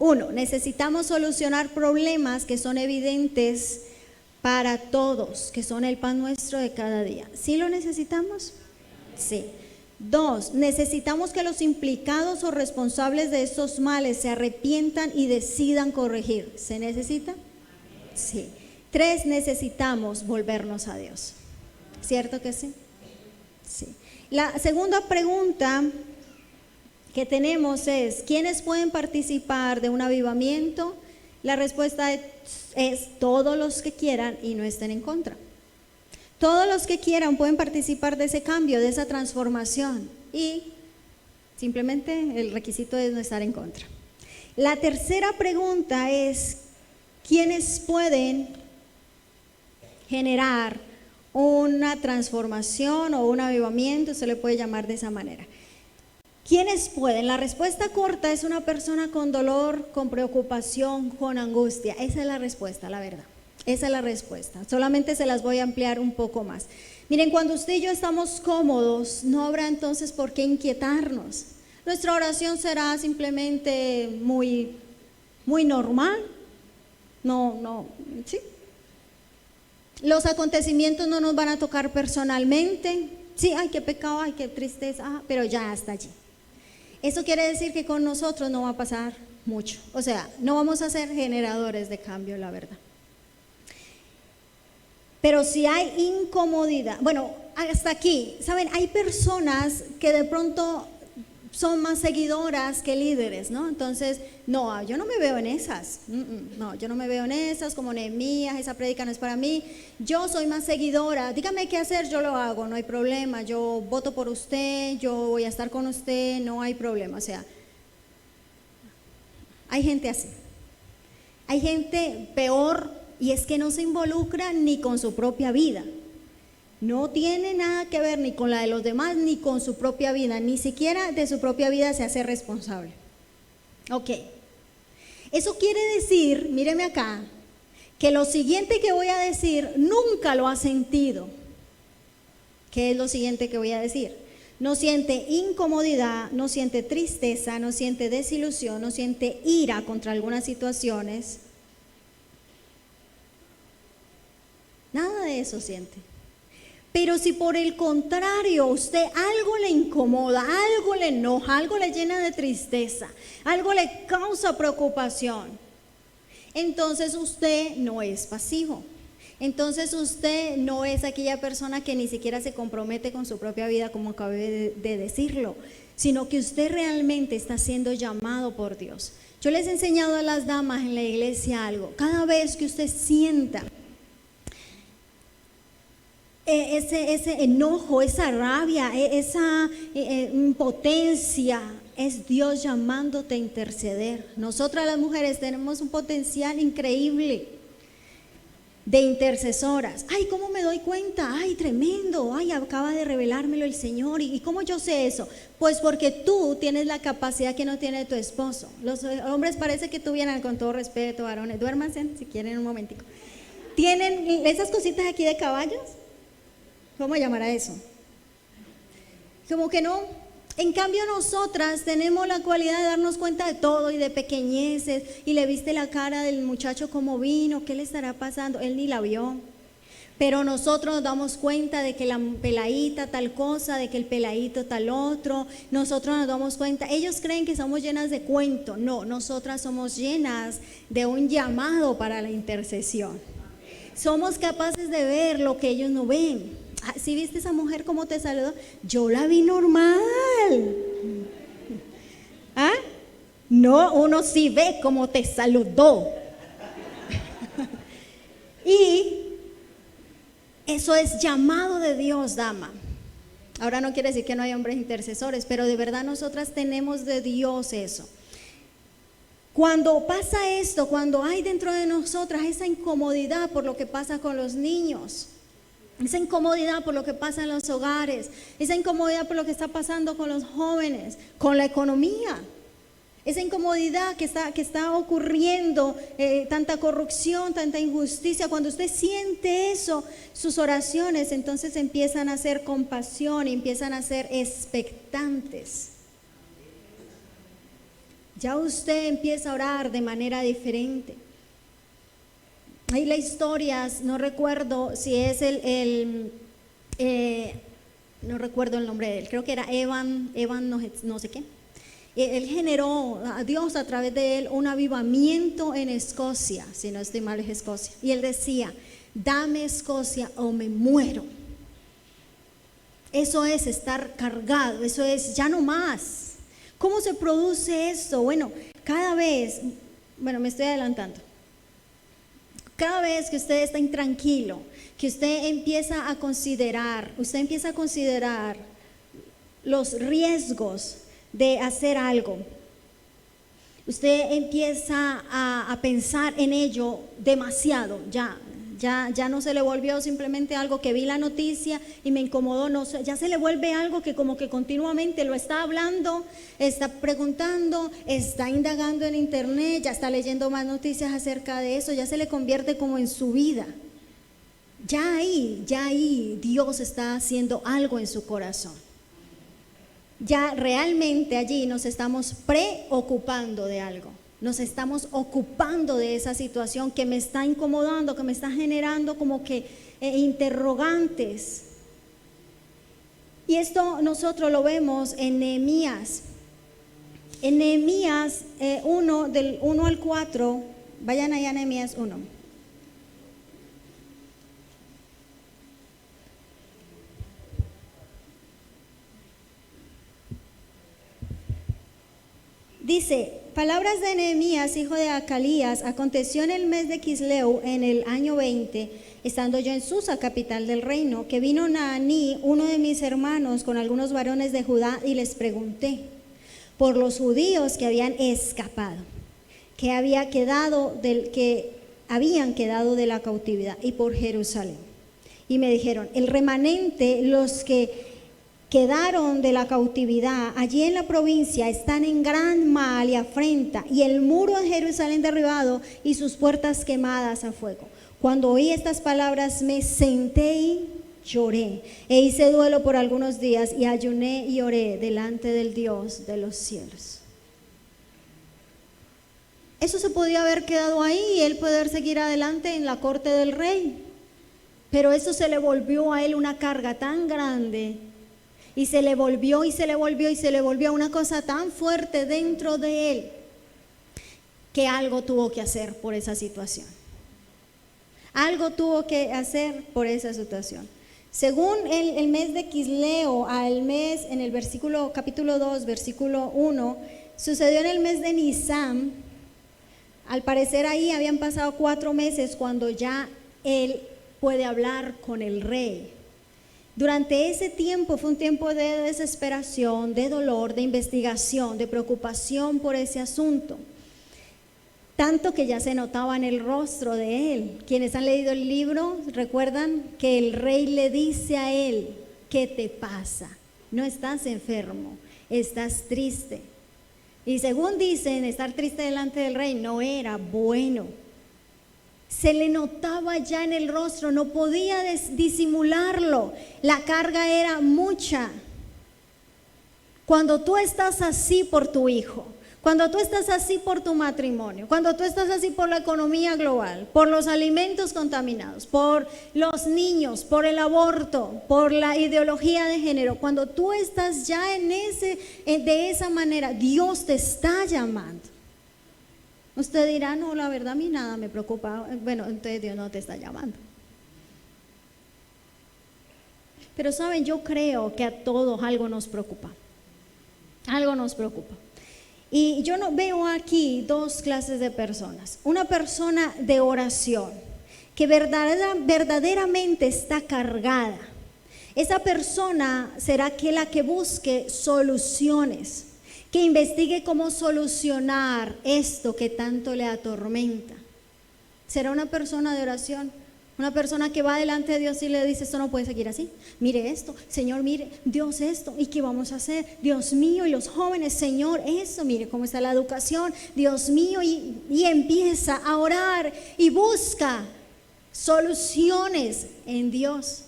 Uno, necesitamos solucionar problemas que son evidentes para todos, que son el pan nuestro de cada día. ¿Sí lo necesitamos? Sí. Dos, necesitamos que los implicados o responsables de estos males se arrepientan y decidan corregir. ¿Se necesita? Sí. Tres, necesitamos volvernos a Dios. ¿Cierto que sí? Sí. La segunda pregunta que tenemos es, ¿quiénes pueden participar de un avivamiento? La respuesta es todos los que quieran y no estén en contra. Todos los que quieran pueden participar de ese cambio, de esa transformación, y simplemente el requisito es no estar en contra. La tercera pregunta es, ¿quiénes pueden generar una transformación o un avivamiento? Se le puede llamar de esa manera. ¿Quiénes pueden? La respuesta corta es una persona con dolor, con preocupación, con angustia. Esa es la respuesta, la verdad. Esa es la respuesta. Solamente se las voy a ampliar un poco más. Miren, cuando usted y yo estamos cómodos, no habrá entonces por qué inquietarnos. Nuestra oración será simplemente muy normal. ¿Sí? Los acontecimientos no nos van a tocar personalmente. Sí, ay, qué pecado, ay, qué tristeza, pero ya hasta allí. Eso quiere decir que con nosotros no va a pasar mucho. O sea, no vamos a ser generadores de cambio, la verdad. Pero si hay incomodidad, bueno, hasta aquí, ¿saben? Hay personas que de pronto son más seguidoras que líderes, ¿no? Entonces, no, yo no me veo en esas, no, yo no me veo en esas, como Nehemías, esa prédica no es para mí, yo soy más seguidora, dígame qué hacer, yo lo hago, no hay problema, yo voto por usted, yo voy a estar con usted, no hay problema, o sea, hay gente así, hay gente peor, y es que no se involucra ni con su propia vida. No tiene nada que ver ni con la de los demás, ni con su propia vida, ni siquiera de su propia vida se hace responsable. Ok, eso quiere decir, míreme acá, que lo siguiente que voy a decir nunca lo ha sentido. ¿Qué es lo siguiente que voy a decir? No siente incomodidad, no siente tristeza, no siente desilusión, no siente ira contra algunas situaciones. Nada de eso siente. Pero si por el contrario usted algo le incomoda, algo le enoja, algo le llena de tristeza, algo le causa preocupación, entonces usted no es pasivo. Entonces usted no es aquella persona que ni siquiera se compromete con su propia vida, como acabé de decirlo, sino que usted realmente está siendo llamado por Dios. Yo les he enseñado a las damas en la iglesia algo. Cada vez que usted sienta ese enojo, esa rabia, esa impotencia, es Dios llamándote a interceder. Nosotras las mujeres tenemos un potencial increíble de intercesoras. Ay, ¿cómo me doy cuenta? Ay, tremendo, ay, acaba de revelármelo el Señor. ¿Y cómo yo sé eso? Pues porque tú tienes la capacidad que no tiene tu esposo. Los hombres parece que tuvieran, con todo respeto, varones, duérmanse si quieren un momentico. Tienen esas cositas aquí de caballos. ¿Cómo llamará eso? Como que no. En cambio nosotras tenemos la cualidad de darnos cuenta de todo y de pequeñeces. Y le viste la cara del muchacho como vino, ¿qué le estará pasando? Él ni la vio. Pero nosotros nos damos cuenta de que la peladita tal cosa, de que el peladito tal otro. Nosotros nos damos cuenta. Ellos creen que somos llenas de cuento. No, nosotras somos llenas de un llamado para la intercesión. Somos capaces de ver lo que ellos no ven. ¿Sí viste esa mujer cómo te saludó? Yo la vi normal. ¿Ah? No, uno sí ve cómo te saludó. Y eso es llamado de Dios, dama. Ahora no quiere decir que no hay hombres intercesores, pero de verdad nosotras tenemos de Dios eso. Cuando pasa esto, cuando hay dentro de nosotras esa incomodidad por lo que pasa con los niños, esa incomodidad por lo que pasa en los hogares, esa incomodidad por lo que está pasando con los jóvenes, con la economía, esa incomodidad que está ocurriendo, tanta corrupción, tanta injusticia. Cuando usted siente eso, sus oraciones entonces empiezan a ser compasión, empiezan a ser expectantes. Ya usted empieza a orar de manera diferente. Hay las historias, no recuerdo si es no recuerdo el nombre de él, creo que era Evan no sé qué. Él generó a Dios a través de él un avivamiento en Escocia, si no estoy mal es Escocia. Y él decía, dame Escocia o me muero. Eso es estar cargado, eso es ya no más. ¿Cómo se produce esto? Bueno, me estoy adelantando. Cada vez que usted está intranquilo, que usted empieza a considerar los riesgos de hacer algo, usted empieza a pensar en ello demasiado, ya no se le volvió simplemente algo que vi la noticia y me incomodó, no, ya se le vuelve algo que como que continuamente lo está hablando, está preguntando, está indagando en internet, ya está leyendo más noticias acerca de eso, ya se le convierte como en su vida. Ya ahí Dios está haciendo algo en su corazón. Ya realmente allí nos estamos preocupando de algo. Nos estamos ocupando de esa situación que me está incomodando, que me está generando como que interrogantes. Y esto nosotros lo vemos en Nehemías. En Nehemías 1, del 1 al 4, vayan allá a Nehemías 1. Dice, palabras de Nehemías, hijo de Acalías, aconteció en el mes de Quisleu, en el año 20, estando yo en Susa, capital del reino, que vino Naaní, uno de mis hermanos, con algunos varones de Judá, y les pregunté por los judíos que habían escapado, que habían quedado de la cautividad, y por Jerusalén. Y me dijeron, el remanente, los que quedaron de la cautividad allí en la provincia, están en gran mal y afrenta, y el muro de Jerusalén derribado y sus puertas quemadas a fuego. Cuando oí estas palabras me senté y lloré, e hice duelo por algunos días, y ayuné y oré delante del Dios de los cielos. Eso se podía haber quedado ahí y él poder seguir adelante en la corte del rey, pero eso se le volvió a él una carga tan grande. Y se le volvió una cosa tan fuerte dentro de él que algo tuvo que hacer por esa situación. Algo tuvo que hacer por esa situación. Según el mes de Quisleo, en el capítulo 2, versículo 1, sucedió en el mes de Nisán. Al parecer ahí habían pasado 4 meses cuando ya él puede hablar con el rey. Durante ese tiempo fue un tiempo de desesperación, de dolor, de investigación, de preocupación por ese asunto. Tanto que ya se notaba en el rostro de él. Quienes han leído el libro recuerdan que el rey le dice a él, ¿qué te pasa? No estás enfermo, estás triste. Y según dicen, estar triste delante del rey no era bueno. Se le notaba ya en el rostro, no podía disimularlo, la carga era mucha. Cuando tú estás así por tu hijo, cuando tú estás así por tu matrimonio, cuando tú estás así por la economía global, por los alimentos contaminados, por los niños, por el aborto, por la ideología de género, cuando tú estás ya de esa manera, Dios te está llamando. Usted dirá, no, la verdad a mí nada me preocupa. Bueno, entonces Dios no te está llamando. Pero saben, yo creo que a todos algo nos preocupa. Algo nos preocupa. Y yo no veo aquí 2 clases de personas. Una persona de oración, que verdaderamente está cargada. Esa persona será la que busque soluciones, que investigue cómo solucionar esto que tanto le atormenta. Será una persona de oración, una persona que va delante de Dios y le dice, esto no puede seguir así, mire esto, Señor, mire, Dios esto, ¿y qué vamos a hacer? Dios mío, y los jóvenes, Señor, eso, mire cómo está la educación, Dios mío, y empieza a orar y busca soluciones en Dios.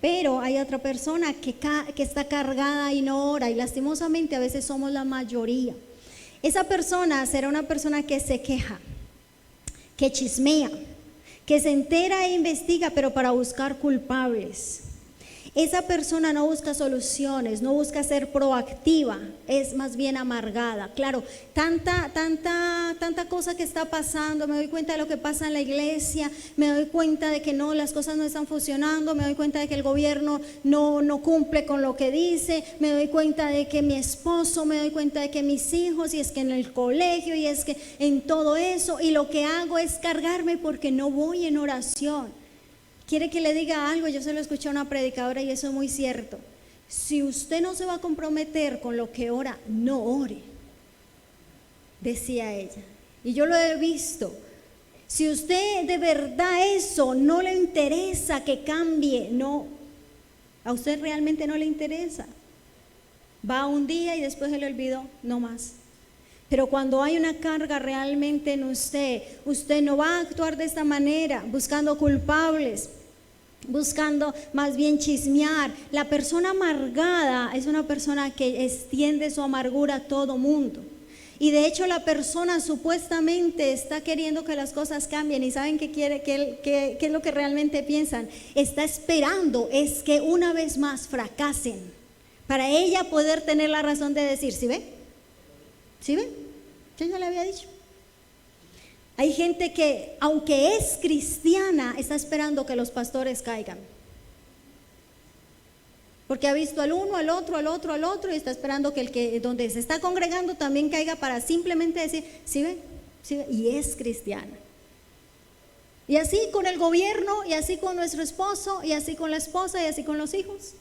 Pero hay otra persona que está cargada y no ora, y lastimosamente a veces somos la mayoría. Esa persona será una persona que se queja, que chismea, que se entera e investiga, pero para buscar culpables. Esa persona no busca soluciones, no busca ser proactiva, es más bien amargada. Claro, tanta cosa que está pasando, me doy cuenta de lo que pasa en la iglesia, me doy cuenta de que no, las cosas no están funcionando, me doy cuenta de que el gobierno no cumple con lo que dice, me doy cuenta de que mi esposo, me doy cuenta de que mis hijos, y es que en el colegio, y es que en todo eso, y lo que hago es cargarme porque no voy en oración. Quiere que le diga algo, yo se lo escuché a una predicadora y eso es muy cierto. Si usted no se va a comprometer con lo que ora, no ore, decía ella. Y yo lo he visto. Si usted de verdad eso no le interesa que cambie, no, a usted realmente no le interesa. Va un día y después se le olvidó, no más. Pero cuando hay una carga realmente en usted, usted no va a actuar de esta manera, buscando culpables, buscando más bien chismear. La persona amargada es una persona que extiende su amargura a todo mundo. Y de hecho la persona supuestamente está queriendo que las cosas cambien. ¿Y saben qué quiere? ¿Qué es lo que realmente piensan? Está esperando es que una vez más fracasen, para ella poder tener la razón de decir, ¿sí ve? ¿Sí ve? Yo ya le había dicho. Hay gente que, aunque es cristiana, está esperando que los pastores caigan. Porque ha visto al uno, al otro, y está esperando que el que donde se está congregando también caiga para simplemente decir, ¿sí ve? ¿Sí ve? Y es cristiana. Y así con el gobierno, y así con nuestro esposo, y así con la esposa, y así con los hijos.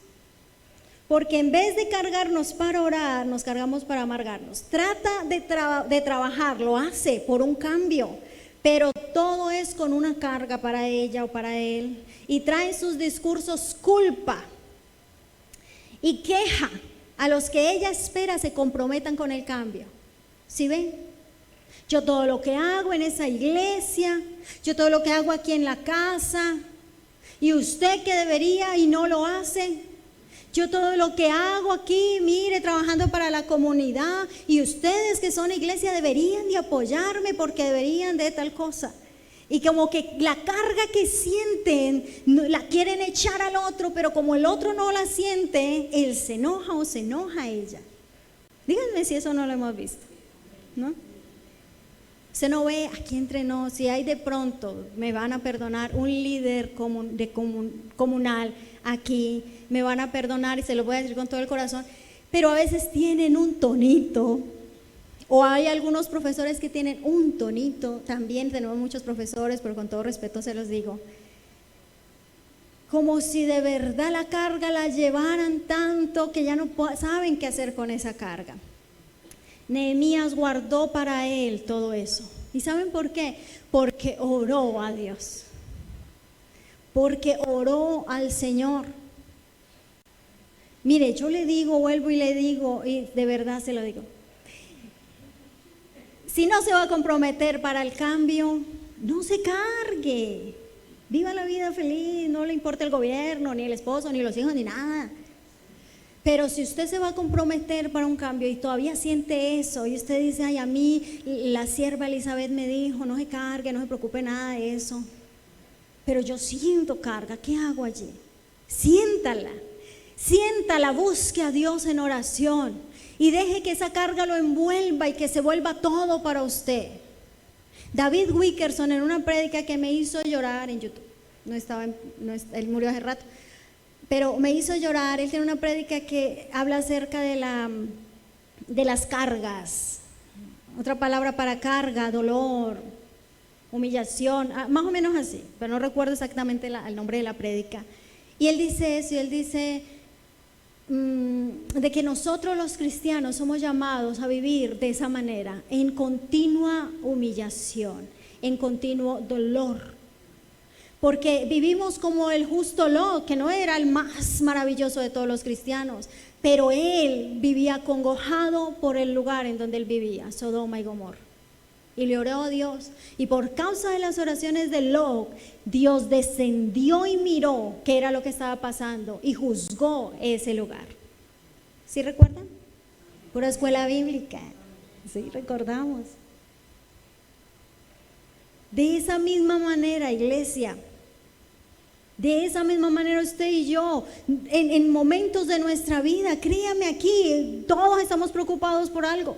Porque en vez de cargarnos para orar, nos cargamos para amargarnos. Trata de trabajar, lo hace por un cambio, pero todo es con una carga para ella o para él. Y trae sus discursos culpa y queja a los que ella espera se comprometan con el cambio. ¿Sí ven? Yo todo lo que hago en esa iglesia, yo todo lo que hago aquí en la casa, y usted que debería y no lo hace. Yo todo lo que hago aquí, mire, trabajando para la comunidad, y ustedes que son iglesia deberían de apoyarme porque deberían de tal cosa. Y como que la carga que sienten la quieren echar al otro, pero como el otro no la siente, él se enoja o se enoja ella. Díganme si eso no lo hemos visto, ¿no? Se no ve aquí entre nos, si hay de pronto, me van a perdonar, un líder comunal aquí, me van a perdonar y se lo voy a decir con todo el corazón, pero a veces tienen un tonito, o hay algunos profesores que tienen un tonito, también tenemos muchos profesores, pero con todo respeto se los digo, como si de verdad la carga la llevaran tanto que ya no saben qué hacer con esa carga. Nehemías guardó para él todo eso. ¿Y saben por qué? Porque oró a Dios, porque oró al Señor. Mire, yo le digo, vuelvo y le digo, y de verdad se lo digo, si no se va a comprometer para el cambio, no se cargue, viva la vida feliz, no le importa el gobierno, ni el esposo, ni los hijos, ni nada. Pero si usted se va a comprometer para un cambio y todavía siente eso, y usted dice, ay, a mí la sierva Elizabeth me dijo, no se cargue, no se preocupe nada de eso, pero yo siento carga, ¿qué hago allí? Siéntala, busque a Dios en oración y deje que esa carga lo envuelva y que se vuelva todo para usted. David Wickerson, en una prédica que me hizo llorar en YouTube, él murió hace rato, pero me hizo llorar. Él tiene una prédica que habla acerca de las cargas, otra palabra para carga, dolor, humillación, más o menos así, pero no recuerdo exactamente el nombre de la prédica. Y él dice eso, y él dice de que nosotros los cristianos somos llamados a vivir de esa manera, en continua humillación, en continuo dolor. Porque vivimos como el justo Lot, que no era el más maravilloso de todos los cristianos, pero él vivía acongojado por el lugar en donde él vivía, Sodoma y Gomorra. Y le oró a Dios, y por causa de las oraciones de Lot, Dios descendió y miró qué era lo que estaba pasando y juzgó ese lugar. ¿Sí recuerdan? Pura escuela bíblica. Sí, recordamos. De esa misma manera, iglesia, de esa misma manera usted y yo, en momentos de nuestra vida, créame aquí, todos estamos preocupados por algo.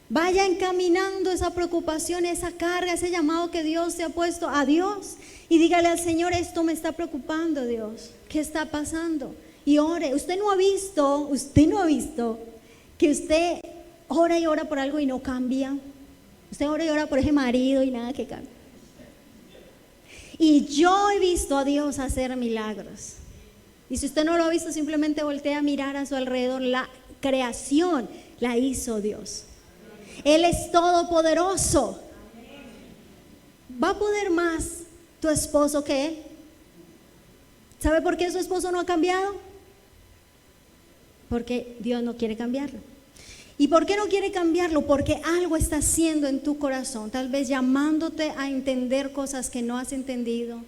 Vaya encaminando esa preocupación, esa carga, ese llamado que Dios te ha puesto a Dios y dígale al Señor, esto me está preocupando, Dios, ¿qué está pasando? Y ore. Usted no ha visto que usted ora y ora por algo y no cambia. Usted ora y ora por ese marido y nada que cambia. Y yo he visto a Dios hacer milagros. Y si usted no lo ha visto, simplemente voltea a mirar a su alrededor. La creación la hizo Dios. Él es todopoderoso. ¿Va a poder más tu esposo que él? ¿Sabe por qué su esposo no ha cambiado? Porque Dios no quiere cambiarlo. ¿Y por qué no quiere cambiarlo? Porque algo está haciendo en tu corazón, tal vez llamándote a entender cosas que no has entendido,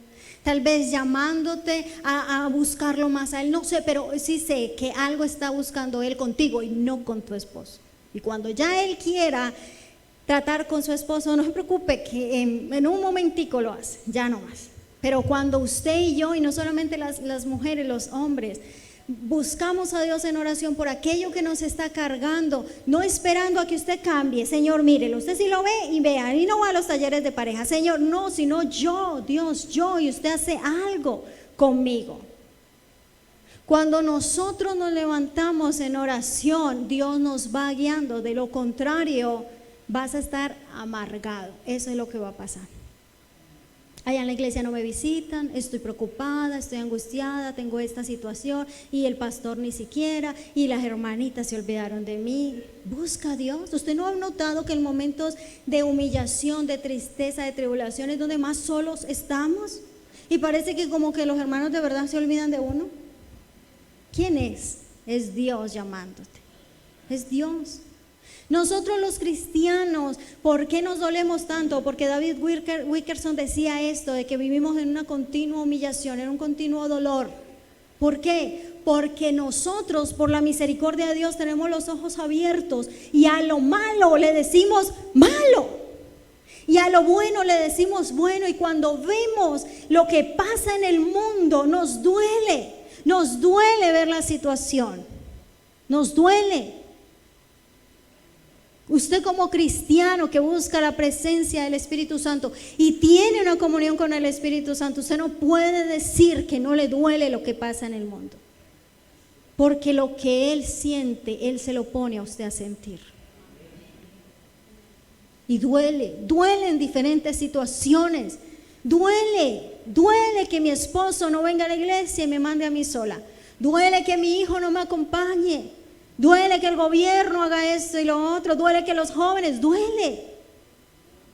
tal vez llamándote a buscarlo más a él, no sé, pero sí sé que algo está buscando él contigo y no con tu esposo. Y cuando ya él quiera tratar con su esposo, no se preocupe que en un momentico lo hace, ya no más. Pero cuando usted y yo, y no solamente las mujeres, los hombres, buscamos a Dios en oración por aquello que nos está cargando, no esperando a que usted cambie. Señor, mírelo, usted sí lo ve y vea, y no va a los talleres de pareja. Señor, no, sino yo, Dios, yo, y usted hace algo conmigo. Cuando nosotros nos levantamos en oración, Dios nos va guiando. De lo contrario, vas a estar amargado. Eso es lo que va a pasar. Allá en la iglesia no me visitan, estoy preocupada, estoy angustiada, tengo esta situación y el pastor ni siquiera, y las hermanitas se olvidaron de mí. Busca a Dios. ¿Usted no ha notado que en momentos de humillación, de tristeza, de tribulación es donde más solos estamos? Y parece que como que los hermanos de verdad se olvidan de uno. ¿Quién es? Es Dios llamándote. Es Dios. Nosotros los cristianos, ¿por qué nos dolemos tanto? Porque David Wilkerson decía esto, de que vivimos en una continua humillación, en un continuo dolor. ¿Por qué? Porque nosotros, por la misericordia de Dios, tenemos los ojos abiertos y a lo malo le decimos malo. Y a lo bueno le decimos bueno, y cuando vemos lo que pasa en el mundo, nos duele ver la situación, nos duele. Usted como cristiano que busca la presencia del Espíritu Santo y tiene una comunión con el Espíritu Santo, usted no puede decir que no le duele lo que pasa en el mundo, porque lo que Él siente, Él se lo pone a usted a sentir. Y duele en diferentes situaciones. Duele que mi esposo no venga a la iglesia y me mande a mí sola. Duele que mi hijo no me acompañe. Duele que el gobierno haga esto y lo otro. Duele que los jóvenes,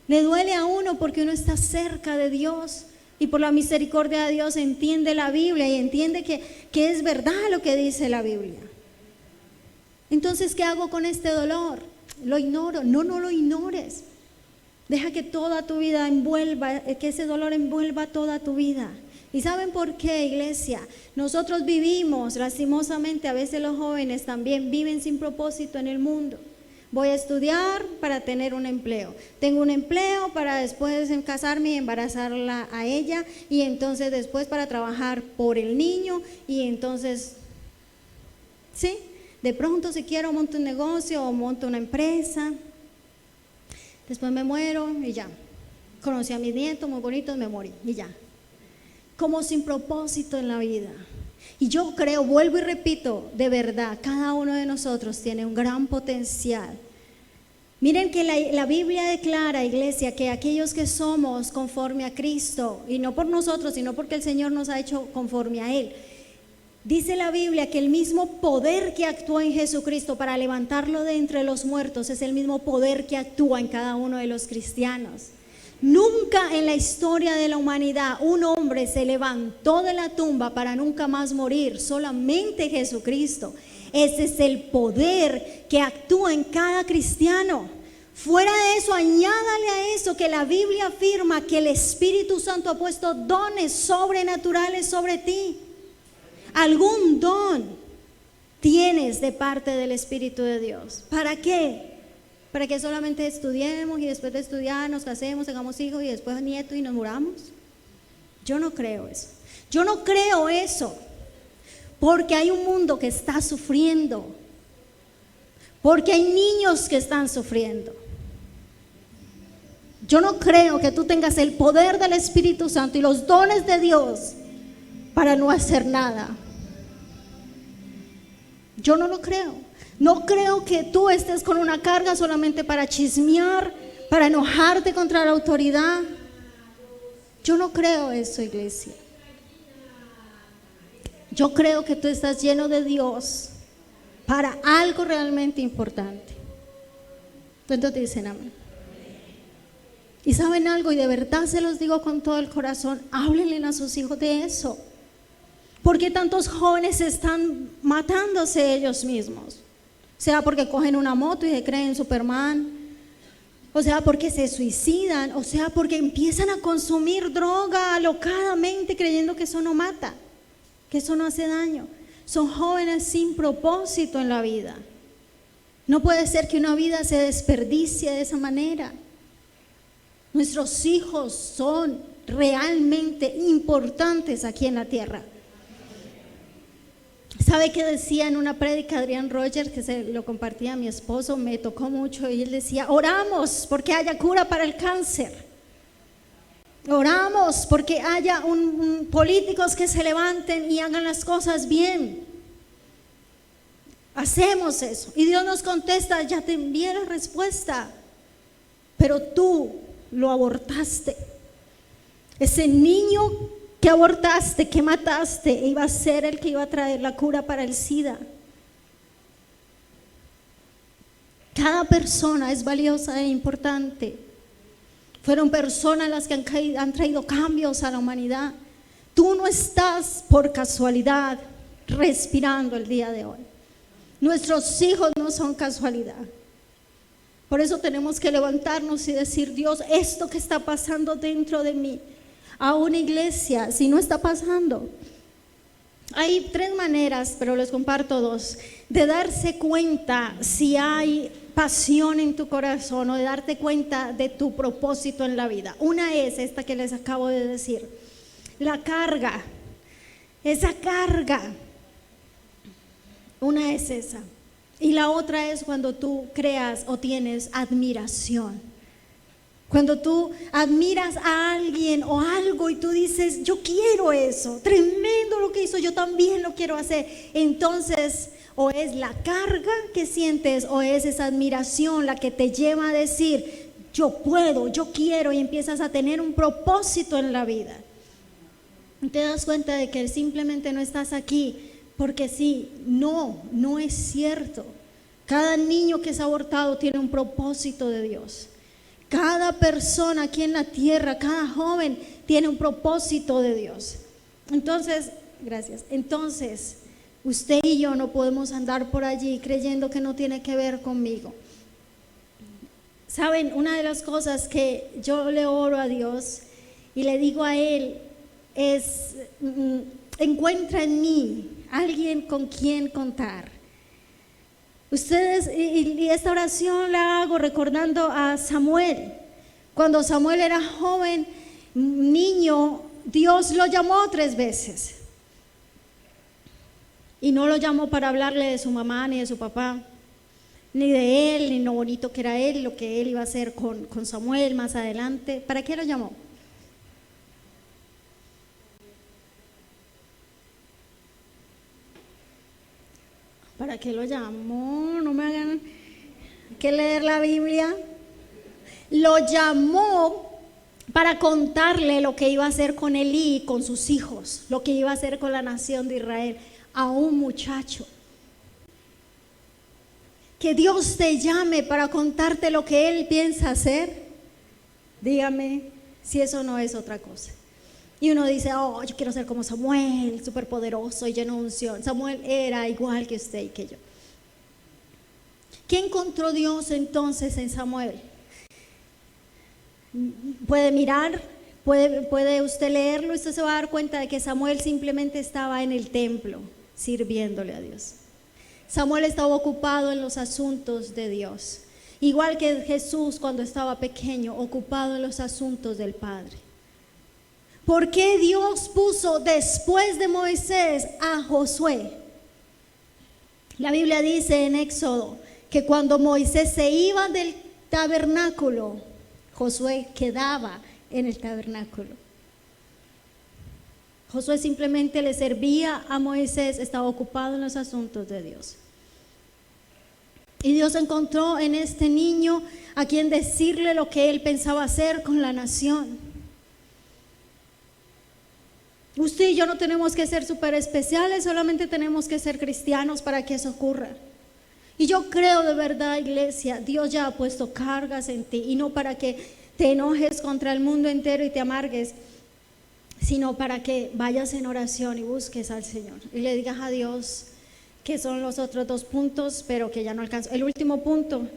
le duele a uno porque uno está cerca de Dios y por la misericordia de Dios entiende la Biblia y entiende que es verdad lo que dice la Biblia. Entonces, ¿qué hago con este dolor? Lo ignoro. No lo ignores. Deja que toda tu vida que ese dolor envuelva toda tu vida. ¿Y saben por qué, iglesia? Nosotros vivimos, lastimosamente, a veces los jóvenes también viven sin propósito en el mundo. Voy a estudiar para tener un empleo. Tengo un empleo para después casarme y embarazarla a ella, y entonces después para trabajar por el niño, y entonces, ¿sí? De pronto si quiero monto un negocio o monto una empresa. Después me muero y ya. Conocí a mis nietos muy bonitos, me morí y ya. Como sin propósito en la vida. Y yo creo, vuelvo y repito, de verdad, cada uno de nosotros tiene un gran potencial. Miren que la Biblia declara, iglesia, que aquellos que somos conforme a Cristo, y no por nosotros, sino porque el Señor nos ha hecho conforme a Él. Dice la Biblia que el mismo poder que actúa en Jesucristo para levantarlo de entre los muertos es el mismo poder que actúa en cada uno de los cristianos. Nunca en la historia de la humanidad un hombre se levantó de la tumba para nunca más morir, solamente Jesucristo. Ese es el poder que actúa en cada cristiano. Fuera de eso, añádale a eso que la Biblia afirma que el Espíritu Santo ha puesto dones sobrenaturales sobre ti. Algún don tienes de parte del Espíritu de Dios. ¿Para qué? para que solamente estudiemos y después de estudiar nos casemos, tengamos hijos y después nietos y nos muramos. Yo no creo eso. Yo no creo eso, porque hay un mundo que está sufriendo, porque hay niños que están sufriendo. Yo no creo que tú tengas el poder del Espíritu Santo y los dones de Dios para no hacer nada. Yo no lo creo. No creo que tú estés con una carga solamente para chismear, para enojarte contra la autoridad. Yo no creo eso, iglesia. Yo creo que tú estás lleno de Dios para algo realmente importante. ¿Cuántos dicen amén? Y saben algo, y de verdad se los digo con todo el corazón, háblenle a sus hijos de eso. ¿Por qué tantos jóvenes están matándose ellos mismos? Sea porque cogen una moto y se creen Superman, o sea porque se suicidan, o sea porque empiezan a consumir droga alocadamente creyendo que eso no mata, que eso no hace daño. Son jóvenes sin propósito en la vida. No puede ser que una vida se desperdicie de esa manera. Nuestros hijos son realmente importantes aquí en la tierra. ¿Sabe qué decía en una prédica Adrián Rogers, que se lo compartía a mi esposo? Me tocó mucho y él decía: oramos porque haya cura para el cáncer, oramos porque haya políticos que se levanten y hagan las cosas bien. Hacemos eso y Dios nos contesta: ya te envié la respuesta, pero tú lo abortaste. Ese niño que abortaste, que mataste, iba a ser el que iba a traer la cura para el SIDA. Cada persona es valiosa e importante. Fueron personas las que han traído cambios a la humanidad. Tú no estás por casualidad respirando el día de hoy. Nuestros hijos no son casualidad. Por eso tenemos que levantarnos y decir: Dios, esto que está pasando dentro de mí, a una iglesia, si no está pasando. Hay 3 maneras, pero les comparto 2, de darse cuenta si hay pasión en tu corazón o de darte cuenta de tu propósito en la vida. Una es esta que les acabo de decir: la carga, esa carga. Una es esa. Y la otra es cuando tú creas o tienes admiración. Cuando tú admiras a alguien o algo y tú dices: yo quiero eso, tremendo lo que hizo, yo también lo quiero hacer. Entonces, o es la carga que sientes o es esa admiración la que te lleva a decir: yo puedo, yo quiero, y empiezas a tener un propósito en la vida. Y te das cuenta de que simplemente no estás aquí porque sí. No es cierto. Cada niño que es abortado tiene un propósito de Dios. Cada persona aquí en la tierra, cada joven tiene un propósito de Dios. Entonces, gracias. Entonces, usted y yo no podemos andar por allí creyendo que no tiene que ver conmigo. Saben, una de las cosas que yo le oro a Dios y le digo a Él es: encuentra en mí alguien con quien contar. Ustedes, y esta oración la hago recordando a Samuel. Cuando Samuel era joven, niño, Dios lo llamó 3 veces. Y no lo llamó para hablarle de su mamá ni de su papá, ni de él, ni lo bonito que era él, y lo que él iba a hacer con Samuel más adelante. ¿Para qué lo llamó? ¿Para qué lo llamó? No me hagan que leer la Biblia. Lo llamó para contarle lo que iba a hacer con Elí y con sus hijos, lo que iba a hacer con la nación de Israel, a un muchacho. Que Dios te llame para contarte lo que Él piensa hacer. Dígame si eso no es otra cosa. Y uno dice: oh, yo quiero ser como Samuel, súper poderoso y lleno de unción. Samuel era igual que usted y que yo. ¿Qué encontró Dios entonces en Samuel? Puede mirar, puede usted leerlo y usted se va a dar cuenta de que Samuel simplemente estaba en el templo sirviéndole a Dios. Samuel estaba ocupado en los asuntos de Dios. Igual que Jesús cuando estaba pequeño, ocupado en los asuntos del Padre. ¿Por qué Dios puso después de Moisés a Josué? La Biblia dice en Éxodo que cuando Moisés se iba del tabernáculo, Josué quedaba en el tabernáculo. Josué simplemente le servía a Moisés, estaba ocupado en los asuntos de Dios. Y Dios encontró en este niño a quien decirle lo que él pensaba hacer con la nación. Usted y yo no tenemos que ser súper especiales, solamente tenemos que ser cristianos para que eso ocurra. Y yo creo de verdad, iglesia, Dios ya ha puesto cargas en ti, y no para que te enojes contra el mundo entero y te amargues, sino para que vayas en oración y busques al Señor y le digas a Dios que son los otros 2 puntos, pero que ya no alcanzo. El último punto,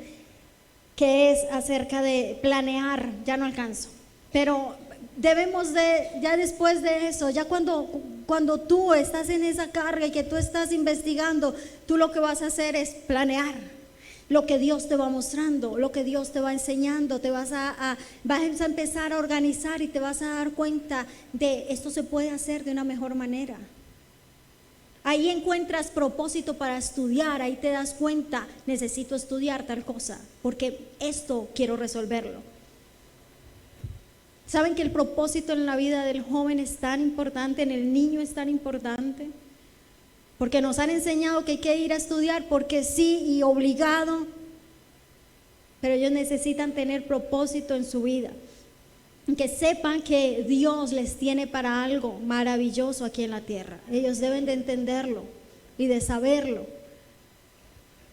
que es acerca de planear, ya no alcanzo, pero debemos de, ya después de eso, ya cuando tú estás en esa carga y que tú estás investigando, tú lo que vas a hacer es planear lo que Dios te va mostrando, lo que Dios te va enseñando. Vas a empezar a organizar y te vas a dar cuenta de esto se puede hacer de una mejor manera. Ahí encuentras propósito para estudiar, ahí te das cuenta, necesito estudiar tal cosa, porque esto quiero resolverlo. ¿Saben que el propósito en la vida del joven es tan importante, en el niño es tan importante? Porque nos han enseñado que hay que ir a estudiar porque sí y obligado, pero ellos necesitan tener propósito en su vida. Que sepan que Dios les tiene para algo maravilloso aquí en la tierra. Ellos deben de entenderlo y de saberlo.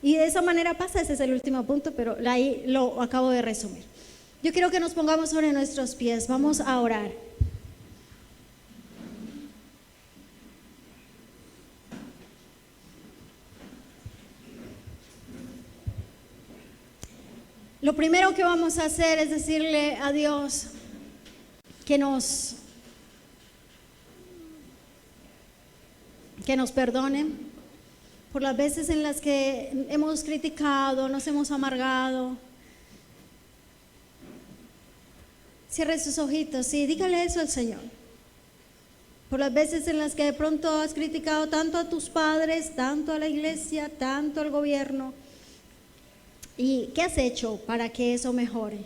Y de esa manera pasa, ese es el último punto, pero ahí lo acabo de resumir. Yo quiero que nos pongamos sobre nuestros pies, vamos a orar. Lo primero que vamos a hacer es decirle a Dios que nos perdone por las veces en las que hemos criticado, nos hemos amargado. Cierre sus ojitos y dígale eso al Señor. Por las veces en las que de pronto has criticado tanto a tus padres, tanto a la iglesia, tanto al gobierno. ¿Y qué has hecho para que eso mejore?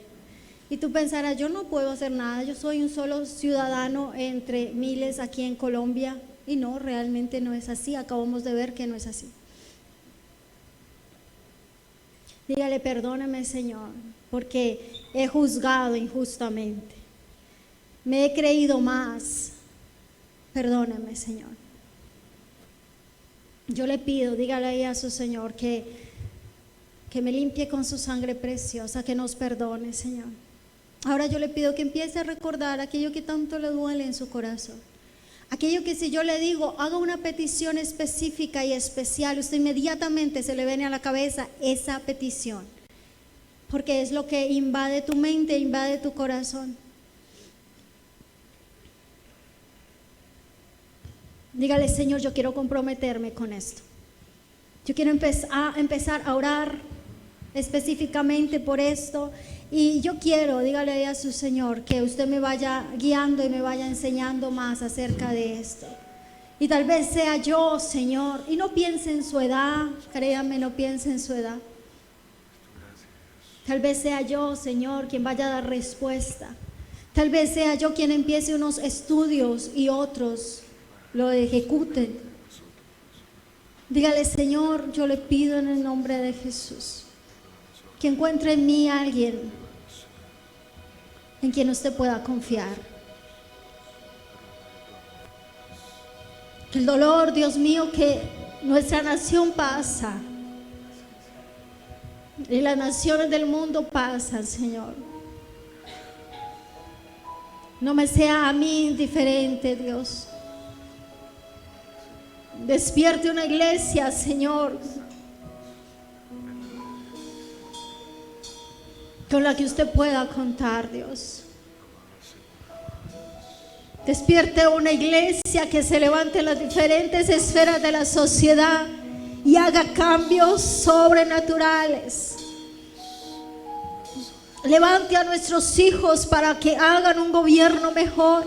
Y tú pensarás, yo no puedo hacer nada, yo soy un solo ciudadano entre miles aquí en Colombia. Y no, realmente no es así, acabamos de ver que no es así. Dígale, perdóname, Señor, porque he juzgado injustamente, me he creído más. Perdóname, Señor. Yo le pido, dígale ahí a su Señor que me limpie con su sangre preciosa, que nos perdone, Señor. Ahora yo le pido que empiece a recordar aquello que tanto le duele en su corazón. Aquello que si yo le digo, haga una petición específica y especial, usted inmediatamente se le viene a la cabeza esa petición. Porque es lo que invade tu mente, invade tu corazón. Dígale, Señor, yo quiero comprometerme con esto. Yo quiero empezar a orar específicamente por esto. Y yo quiero, dígale a su Señor, que usted me vaya guiando y me vaya enseñando más acerca de esto. Y tal vez sea yo, Señor, y no piense en su edad, créanme, no piense en su edad. Tal vez sea yo, Señor, quien vaya a dar respuesta. Tal vez sea yo quien empiece unos estudios y otros lo ejecuten. Dígale, Señor, yo le pido en el nombre de Jesús, que encuentre en mí a alguien en quien usted pueda confiar. Que el dolor, Dios mío, que nuestra nación pasa y las naciones del mundo pasan, Señor, no me sea a mí indiferente, Dios. Despierte una iglesia, Señor, con la que usted pueda contar, Dios. Despierte una iglesia que se levante en las diferentes esferas de la sociedad y haga cambios sobrenaturales. Levante a nuestros hijos para que hagan un gobierno mejor.